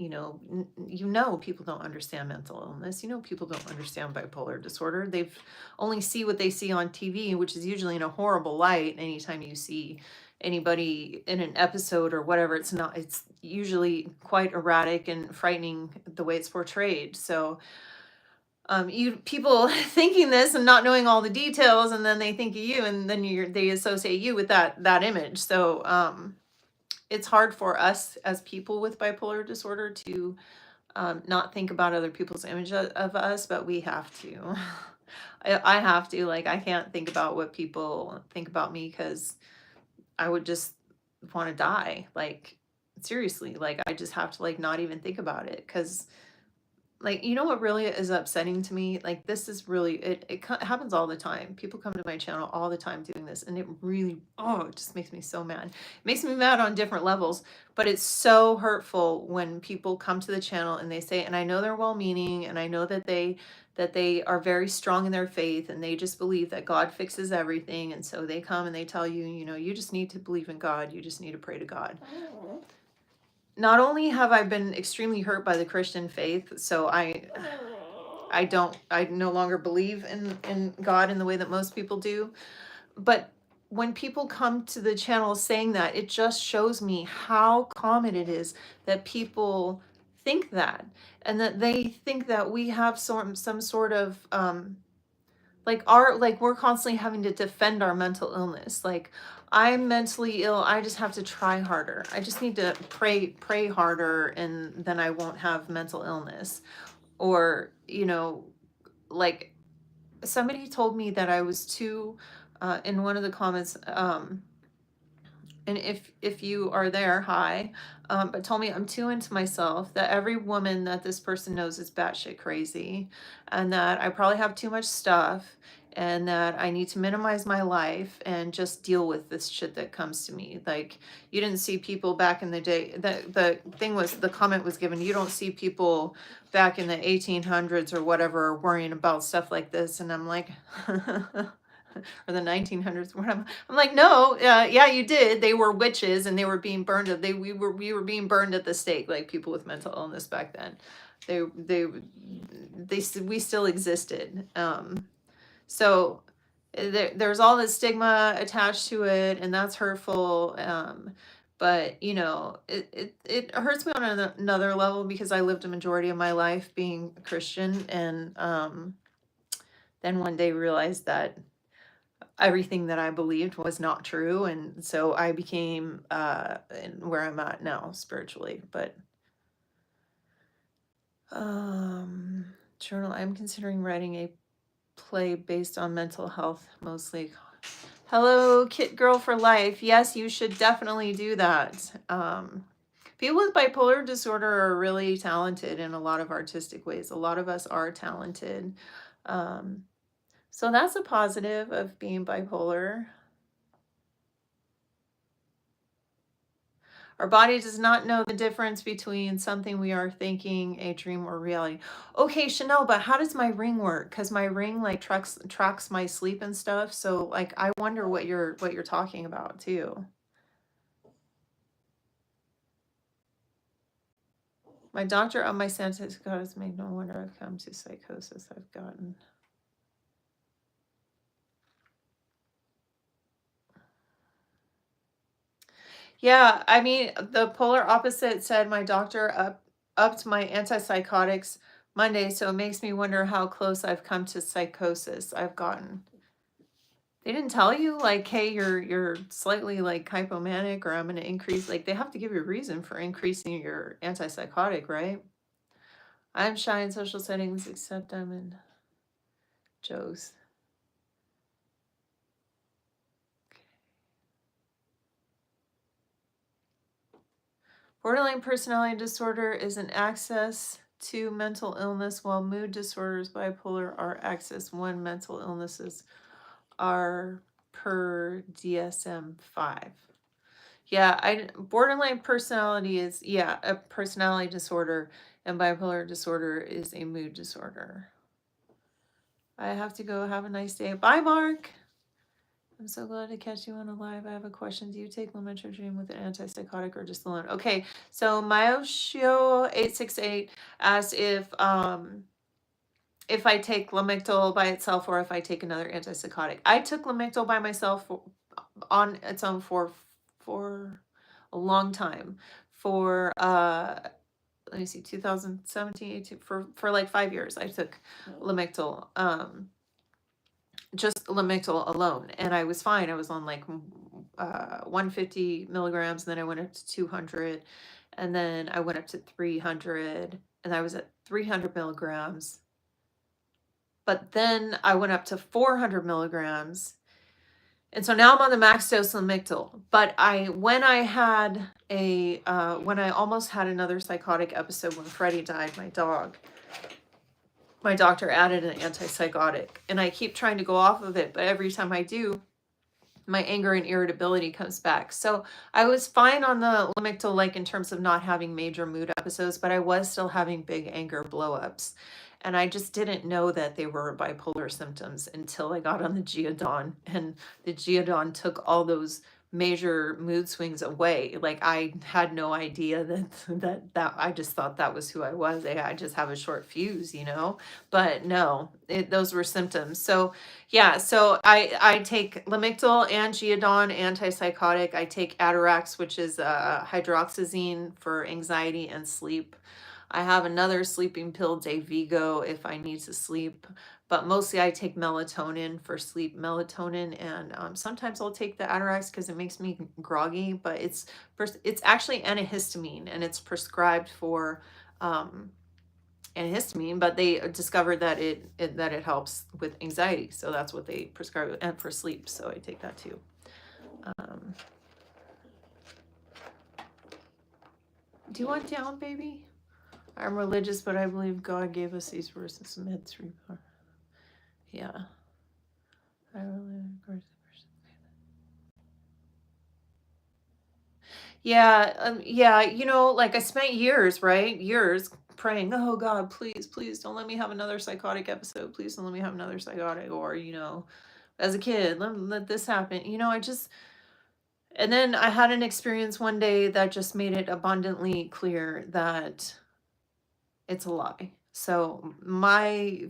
people don't understand mental illness, people don't understand bipolar disorder. They've only see what they see on TV, which is usually in a horrible light. Anytime you see anybody in an episode or whatever, it's usually quite erratic and frightening the way it's portrayed. So you people thinking this and not knowing all the details, and then they think of you, and then they associate you with that image. So it's hard for us as people with bipolar disorder to not think about other people's image of us, but we have to. I have to. Like, I can't think about what people think about me because I would just want to die. Like, seriously, like I just have to like not even think about it, because like, you know what really is upsetting to me? Like, this is really, it happens all the time. People come to my channel all the time doing this, and it really, oh, it just makes me so mad. It makes me mad on different levels, but it's so hurtful when people come to the channel and they say, and I know they're well-meaning, and I know that they are very strong in their faith, and they just believe that God fixes everything, and so they come and they tell you, you know, you just need to believe in God, you just need to pray to God. Not only have I been extremely hurt by the Christian faith, so I no longer believe in God in the way that most people do, but when people come to the channel saying that, it just shows me how common it is that people think that, and that they think that we have some sort of like we're constantly having to defend our mental illness. Like, I'm mentally ill, I just have to try harder, I just need to pray harder, and then I won't have mental illness. Or, you know, like, somebody told me that I was too in one of the comments, and if you are there, hi, but told me I'm too into myself, that every woman that this person knows is batshit crazy, and that I probably have too much stuff, and that I need to minimize my life and just deal with this shit that comes to me. Like, you didn't see people back in the day. The thing was, the comment was given, you don't see people back in the 1800s or whatever worrying about stuff like this. And I'm like, or the 1900s. I'm like, no, yeah, you did. They were witches, and they were being burned. We were being burned at the stake, like people with mental illness back then. We still existed. So there's all this stigma attached to it, and that's hurtful. But you know, it hurts me on another level, because I lived a majority of my life being Christian, and then one day realized that everything that I believed was not true, and so I became where I'm at now spiritually. But journal, I'm considering writing a play based on mental health mostly. Hello, Kit Girl for Life. Yes, you should definitely do that. People with bipolar disorder are really talented in a lot of artistic ways. A lot of us are talented. So that's a positive of being bipolar. Our body does not know the difference between something we are thinking, a dream, or reality. Okay, Chanel, but how does my ring work? Because my ring like tracks my sleep and stuff. So like, I wonder what you're talking about too. My doctor on my senses, God has made no wonder I've come to psychosis I've gotten. Yeah, I mean, the polar opposite said my doctor upped my antipsychotics Monday, so it makes me wonder how close I've come to psychosis I've gotten. They didn't tell you like, hey, you're slightly like hypomanic, or I'm going to increase, like they have to give you a reason for increasing your antipsychotic, right? I'm shy in social settings, except I'm in Joe's. Borderline personality disorder is an access to mental illness, while mood disorders, bipolar, are access 1 mental illnesses are per DSM-5. Yeah, borderline personality is, yeah, a personality disorder, and bipolar disorder is a mood disorder. I have to go. Have a nice day. Bye, Mark. I'm so glad to catch you on a live. I have a question. Do you take lamotrigine with an antipsychotic or just alone? Okay, so Myoshio868 asked if I take Lamictal by itself or if I take another antipsychotic. I took Lamictal by myself on its own for a long time. For let me see, 2017, 18, for like 5 years I took Lamictal. Just Lamictal alone, and I was fine. I was on like 150 milligrams, and then I went up to 200, and then I went up to 300, and I was at 300 milligrams. But then I went up to 400 milligrams, And so now I'm on the max dose Lamictal. But when I almost had another psychotic episode when Freddie died, my dog, my doctor added an antipsychotic. And I keep trying to go off of it, but every time I do, my anger and irritability comes back. So I was fine on the Lamictal, like in terms of not having major mood episodes, but I was still having big anger blow-ups. And I just didn't know that they were bipolar symptoms until I got on the Geodon, and the Geodon took all those major mood swings away. Like I had no idea that I just thought that was who I was. I just have a short fuse, you know. But no, those were symptoms. So yeah, so I take Lamictal and Geodon antipsychotic. I take Atarax, which is hydroxyzine for anxiety and sleep. I have another sleeping pill, Dayvigo, if I need to sleep. But mostly I take melatonin for sleep, melatonin, and sometimes I'll take the Atarax because it makes me groggy. But it's actually antihistamine, and it's prescribed for antihistamine. But they discovered that it helps with anxiety, so that's what they prescribe, and for sleep. So I take that too. Do you want down, baby? I'm religious, but I believe God gave us these verses amid 3 parts. Yeah. I really, of course. Yeah, you know, like I spent years, right? Years praying, oh God, please, please don't let me have another psychotic episode. Please don't let me have another psychotic. Or, you know, as a kid, let this happen. You know, and then I had an experience one day that just made it abundantly clear that it's a lie. So my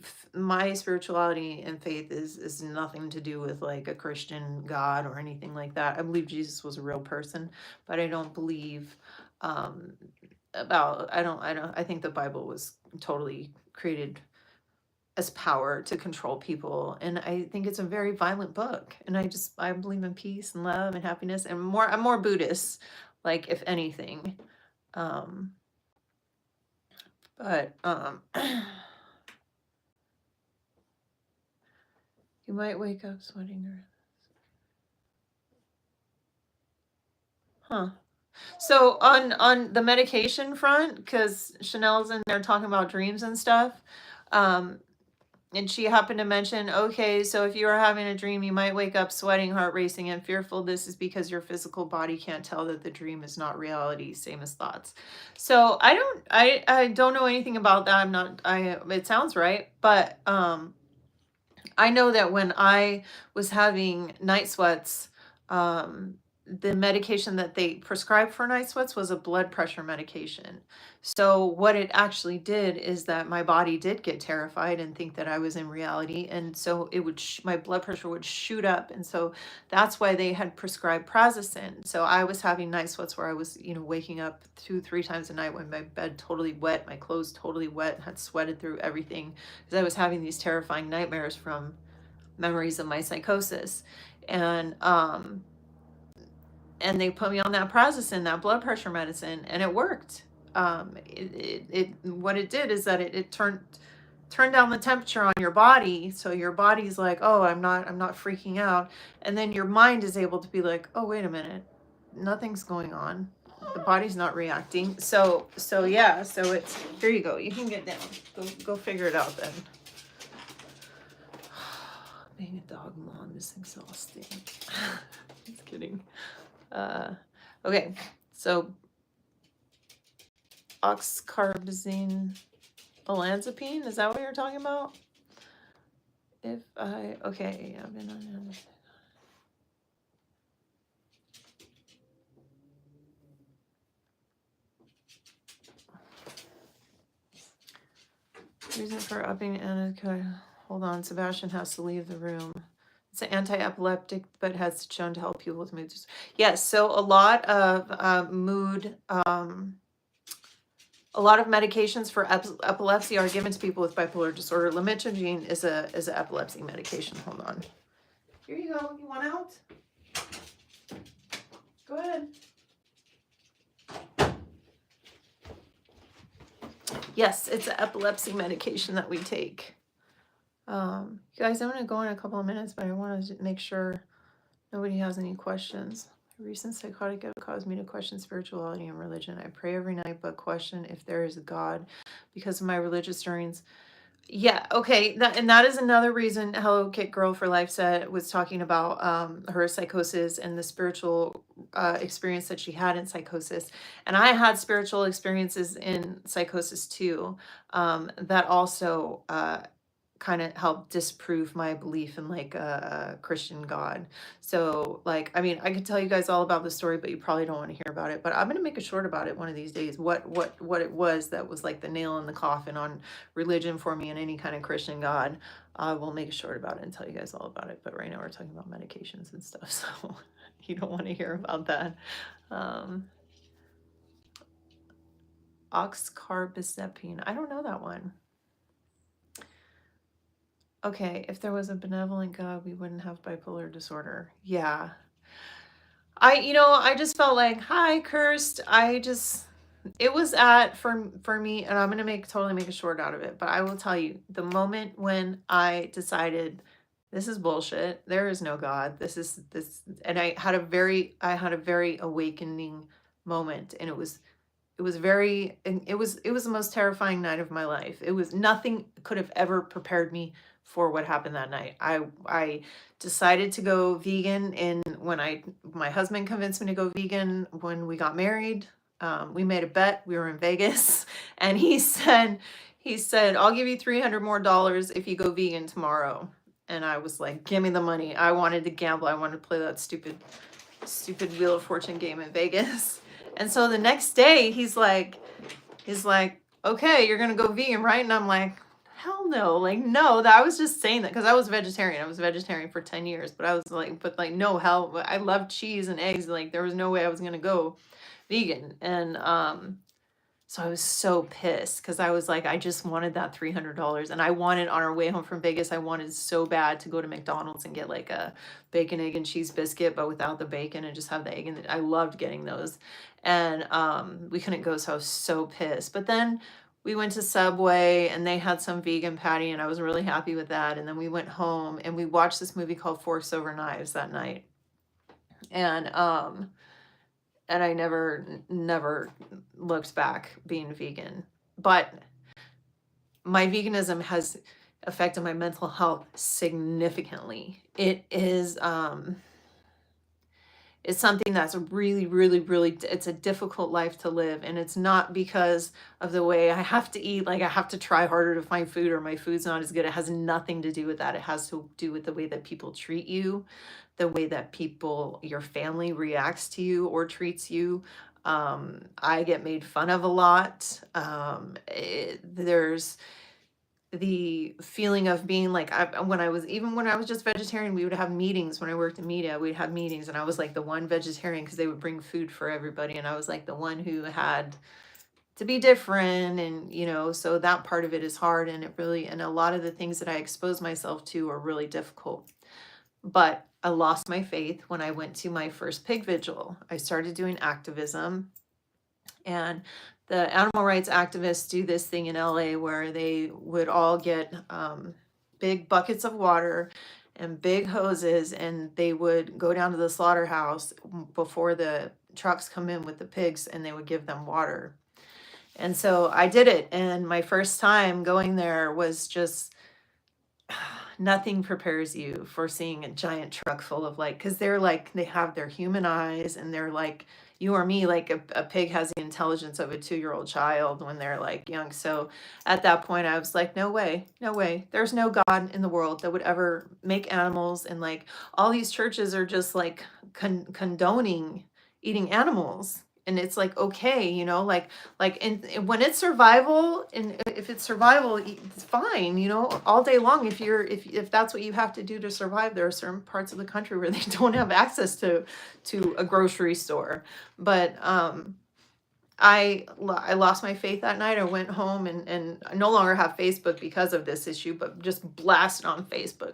spirituality and faith is nothing to do with like a Christian God or anything like that. I believe Jesus was a real person, but I don't believe um I think the Bible was totally created as power to control people, and I think it's a very violent book, and I believe in peace and love and happiness, and I'm more Buddhist, like, if anything. um but You might wake up sweating or huh. So on the medication front, because Chanel's in there talking about dreams and stuff, um, and she happened to mention, okay, so if you are having a dream, you might wake up sweating, heart racing, and fearful. This is because your physical body can't tell that the dream is not reality, same as thoughts. So I don't know anything about that. It sounds right, but I know that when I was having night sweats, the medication that they prescribed for night sweats was a blood pressure medication. So what it actually did is that my body did get terrified and think that I was in reality, and so my blood pressure would shoot up, and so that's why they had prescribed prazosin. So I was having night sweats where I was, you know, waking up 2-3 times a night when my bed totally wet, my clothes totally wet, had sweated through everything because I was having these terrifying nightmares from memories of my psychosis. And they put me on that prazosin, that blood pressure medicine, and it worked. What it did is that it turned down the temperature on your body, so your body's like, oh, I'm not freaking out, and then your mind is able to be like, oh, wait a minute, nothing's going on, the body's not reacting. So yeah, so it's, here you go, you can get down, go figure it out then. Being a dog mom is exhausting. Just kidding. Okay, so oxcarbazine olanzapine, is that what you're talking about? Okay, I've been on reason for upping hold on, Sebastian has to leave the room. It's an anti-epileptic, but has shown to help people with mood disorders. Yes, so a lot of mood, a lot of medications for epilepsy are given to people with bipolar disorder. Lamitogene is an epilepsy medication. Hold on. Here you go. You want out? Go ahead. Yes, it's an epilepsy medication that we take. You guys, I'm going to go in a couple of minutes, but I want to make sure Nobody has any questions. A recent psychotic event caused me to question spirituality and religion. I pray every night, but question if there is a God because of my religious journeys. Yeah, okay. And that is another reason Hello Kit Girl for Life said was talking about her psychosis and the spiritual experience that she had in psychosis. And I had spiritual experiences in psychosis too, that also kind of helped disprove my belief in like a Christian God. So like, I mean, I could tell you guys all about the story, but you probably don't want to hear about it. But I'm gonna make a short about it one of these days. What it was that was like the nail in the coffin on religion for me and any kind of Christian God. I will make a short about it and tell you guys all about it. But right now we're talking about medications and stuff, so you don't want to hear about that. Um, oxcarbazepine. I don't know that one. Okay, if there was a benevolent God, we wouldn't have bipolar disorder. Yeah. I just felt like, hi, cursed. It was for me, and I'm gonna totally make a short out of it, but I will tell you, the moment when I decided this is bullshit, there is no God, and I had a very awakening moment, and it was the most terrifying night of my life. It was nothing could have ever prepared me for what happened that night. I decided to go vegan, and my husband convinced me to go vegan when we got married. We made a bet. We were in Vegas, and he said, I'll give you $300 more if you go vegan tomorrow. And I was like, give me the money. I wanted to gamble. I wanted to play that stupid Wheel of Fortune game in Vegas. And so the next day he's like, okay, you're gonna go vegan, right? And I'm like, hell no, like no, that I was just saying that because I was vegetarian. I was vegetarian for 10 years, but I was like, no, hell, I love cheese and eggs. Like there was no way I was gonna go vegan. And so I was so pissed because I was like, I just wanted that $300. And I wanted on our way home from Vegas, I wanted so bad to go to McDonald's and get like a bacon, egg, and cheese biscuit, but without the bacon and just have the egg. And I loved getting those. And we couldn't go, so I was so pissed. But then we went to Subway and they had some vegan patty, and I was really happy with that. And then we went home and we watched this movie called Forks Over Knives that night. And I never looked back being vegan. But my veganism has affected my mental health significantly. It's something that's really, it's a difficult life to live. And it's not because of the way I have to eat, like I have to try harder to find food or my food's not as good. It has nothing to do with that. It has to do with the way that people treat you, the way that your family reacts to you or treats you. I get made fun of a lot. There's the feeling of being like, when I was just vegetarian, we would have meetings. When I worked in media, we'd have meetings, and I was like the one vegetarian because they would bring food for everybody, and I was like the one who had to be different. And so that part of it is hard, and a lot of the things that I expose myself to are really difficult. But I lost my faith when I went to my first pig vigil. I started doing activism, and the animal rights activists do this thing in LA where they would all get big buckets of water and big hoses, and they would go down to the slaughterhouse before the trucks come in with the pigs, and they would give them water. And so I did it, and my first time going there was just nothing prepares you for seeing a giant truck full of because they have their human eyes, and they're like you or me, like a pig has the intelligence of a 2-year-old child when they're like young. So at that point I was like, no way, there's no God in the world that would ever make animals. And like all these churches are just like condoning eating animals. And it's like, okay, and when it's survival, and if it's survival, it's fine, all day long. If that's what you have to do to survive, there are certain parts of the country where they don't have access to a grocery store. But I lost my faith that night. I went home and I no longer have Facebook because of this issue, but just blasted on Facebook,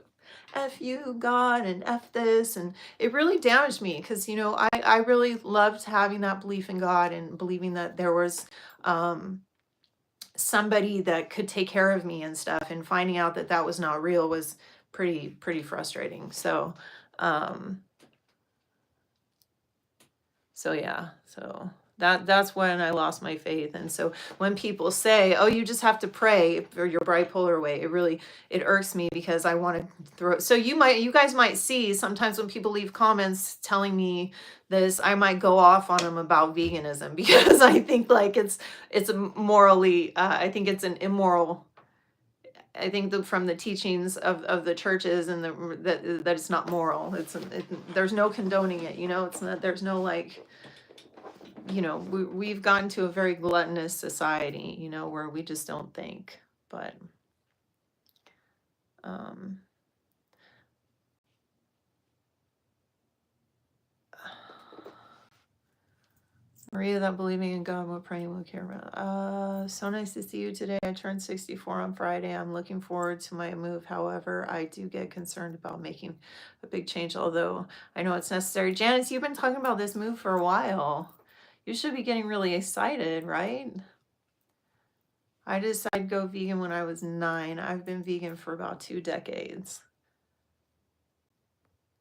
F you, God, and F this. And it really damaged me because, I really loved having that belief in God and believing that there was somebody that could take care of me and stuff. And finding out that that was not real was pretty frustrating. So, So yeah, so that's when I lost my faith. And so when people say, "Oh, you just have to pray for your bipolar way," it irks me because I want to throw. So you guys might see sometimes when people leave comments telling me this, I might go off on them about veganism because I think like it's a morally, I think it's an immoral. I think from the teachings of the churches and that it's not moral. There's no condoning it. It's not. There's no like. We've gotten to a very gluttonous society, where we just don't think. But um, Maria, that believing in God, what praying will care about. So nice to see you today. I turned 64 on Friday. I'm looking forward to my move. However, I do get concerned about making a big change, although I know it's necessary. Janice, you've been talking about this move for a while. You should be getting really excited, right? I decided to go vegan when I was 9. I've been vegan for about 2 decades.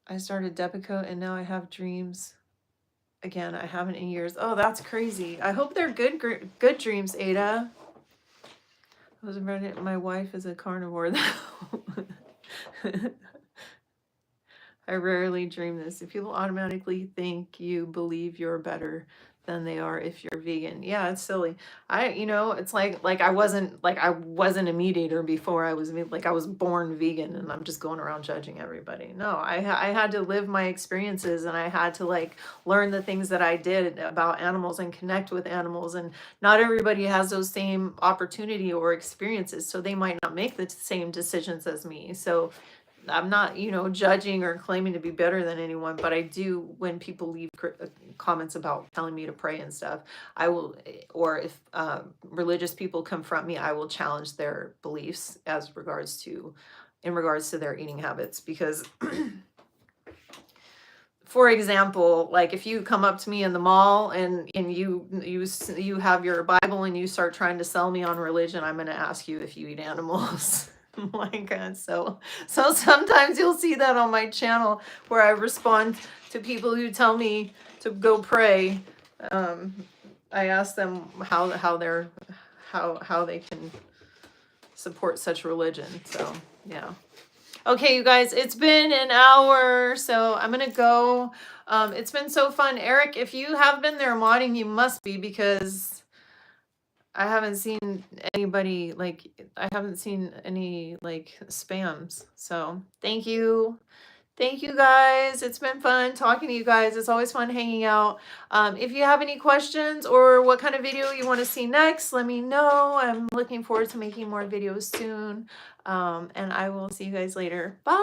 I started Depakote and now I have dreams. Again, I haven't in years. Oh, that's crazy. I hope they're good dreams, Ada. My wife is a carnivore though. I rarely dream this. If people automatically think you believe you're better than they are if you're vegan. Yeah, it's silly. It's like I wasn't a meat eater before I was like I was born vegan and I'm just going around judging everybody. No, I had to live my experiences and I had to like learn the things that I did about animals and connect with animals, and not everybody has those same opportunity or experiences, so they might not make the same decisions as me. So I'm not, judging or claiming to be better than anyone, but I do, when people leave comments about telling me to pray and stuff, I will, or if religious people confront me, I will challenge their beliefs in regards to their eating habits. Because, for example, like if you come up to me in the mall and you have your Bible and you start trying to sell me on religion, I'm going to ask you if you eat animals. My God. So sometimes you'll see that on my channel where I respond to people who tell me to go pray. I ask them how they can support such religion. So yeah. Okay, you guys, it's been an hour, so I'm gonna go. It's been so fun. Eric, if you have been there modding, you must be, because I haven't seen anybody, I haven't seen any, spams. So thank you. Thank you, guys. It's been fun talking to you guys. It's always fun hanging out. If you have any questions or what kind of video you want to see next, let me know. I'm looking forward to making more videos soon. And I will see you guys later. Bye.